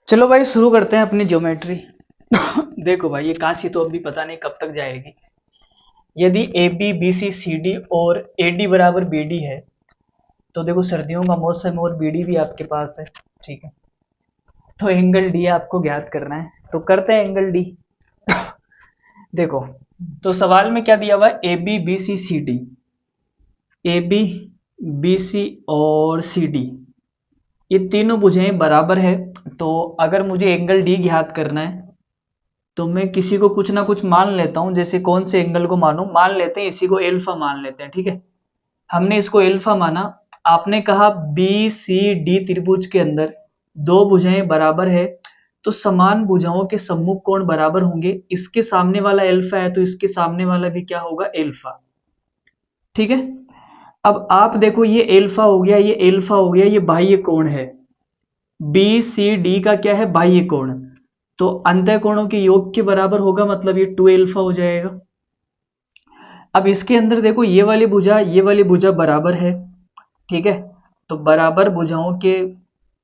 चलो भाई शुरू करते हैं अपनी ज्योमेट्री। देखो भाई ये काशी तो अभी पता नहीं कब तक जाएगी। यदि A B B C C D और ए डी बराबर बी डी है तो देखो सर्दियों का मौसम और बी डी भी आपके पास है। ठीक है, तो एंगल डी आपको ज्ञात करना है, तो करते हैं एंगल डी। देखो, तो सवाल में क्या दिया हुआ है, A B B C C D, A B B C और सी डी ये तीनों भुजाएं बराबर है। तो अगर मुझे एंगल डी ज्ञात करना है तो मैं किसी को कुछ ना कुछ मान लेता हूं। जैसे कौन से एंगल को मानूं, मान लेते हैं इसी को एल्फा मान लेते हैं। ठीक है, हमने इसको एल्फा माना। आपने कहा बी सी डी त्रिभुज के अंदर दो भुजाएं बराबर है तो समान भुजाओं के सम्मुख कोण बराबर होंगे। इसके सामने वाला एल्फा है तो इसके सामने वाला भी क्या होगा, एल्फा। ठीक है, अब आप देखो ये एल्फा हो गया, ये एल्फा हो गया, ये बाह्य कोण है। बी सी डी का क्या है, बाह्य कोण। तो अंतः कोणों के योग के बराबर होगा, मतलब ये 2 एल्फा हो जाएगा। अब इसके अंदर देखो ये वाली भुजा बराबर है। ठीक है, तो बराबर भुजाओं के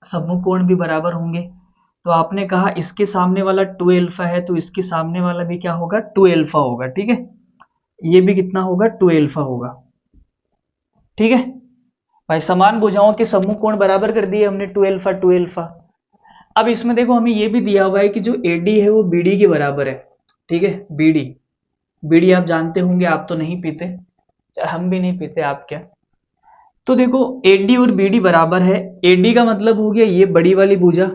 सम्मुख कोण भी बराबर होंगे। तो आपने कहा इसके सामने वाला 2 एल्फा है तो इसके सामने वाला भी क्या होगा, 2 एल्फा होगा। ठीक है, ये भी कितना होगा, 2 एल्फा होगा। ठीक है भाई, समान भुजाओं के सम्मुख कोण बराबर कर दिए हमने, 2 एल्फा 2 एल्फा। अब इसमें देखो हमें ये भी दिया हुआ है कि जो एडी है वो बीडी के बराबर है। ठीक है, बीडी, बीड़ी आप जानते होंगे, आप तो नहीं पीते, हम भी नहीं पीते, आप क्या। तो देखो एडी और बीडी बराबर है। एडी का मतलब हो गया ये बड़ी वाली भुजा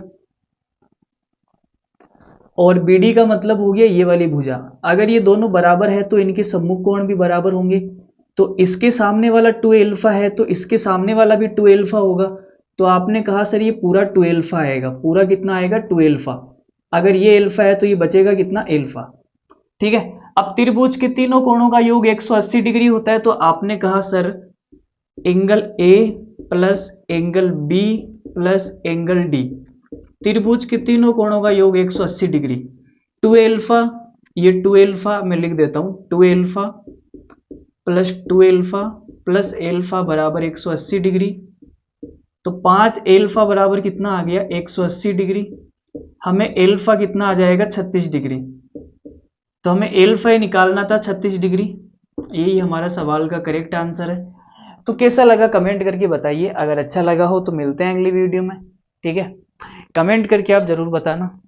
और बीडी का मतलब हो गया ये वाली भुजा। अगर ये दोनों बराबर है तो इनके सम्मुख कोण भी बराबर होंगे। तो इसके सामने वाला 2 एल्फा है तो इसके सामने वाला भी 2 एल्फा होगा। तो आपने कहा सर ये पूरा 2 एल्फा आएगा, पूरा कितना आएगा, 2 एल्फा। अगर ये एल्फा है तो ये बचेगा कितना, एल्फा। ठीक है, अब त्रिभुज के तीनों कोणों का योग 180 डिग्री होता है। तो आपने कहा sir angle A plus angle B plus angle D, त्रिभुज के तीनों कोणों का योग 180 डिग्री। 2 एल्फा, ये 2 एल्फा मैं लिख देता हूं, 2 alpha plus 2 alpha plus alpha बराबर 180 डिग्री। तो 5 एल्फा बराबर कितना आ गया, 180 डिग्री। हमें एल्फा कितना आ जाएगा, 36 डिग्री। तो हमें एल्फा निकालना था 36 डिग्री। यही हमारा सवाल का करेक्ट आंसर है। तो कैसा लगा कमेंट करके बताइए, अगर अच्छा लगा हो तो मिलते हैं अगली वीडियो में। ठीक है, कमेंट करके आप जरूर बताना।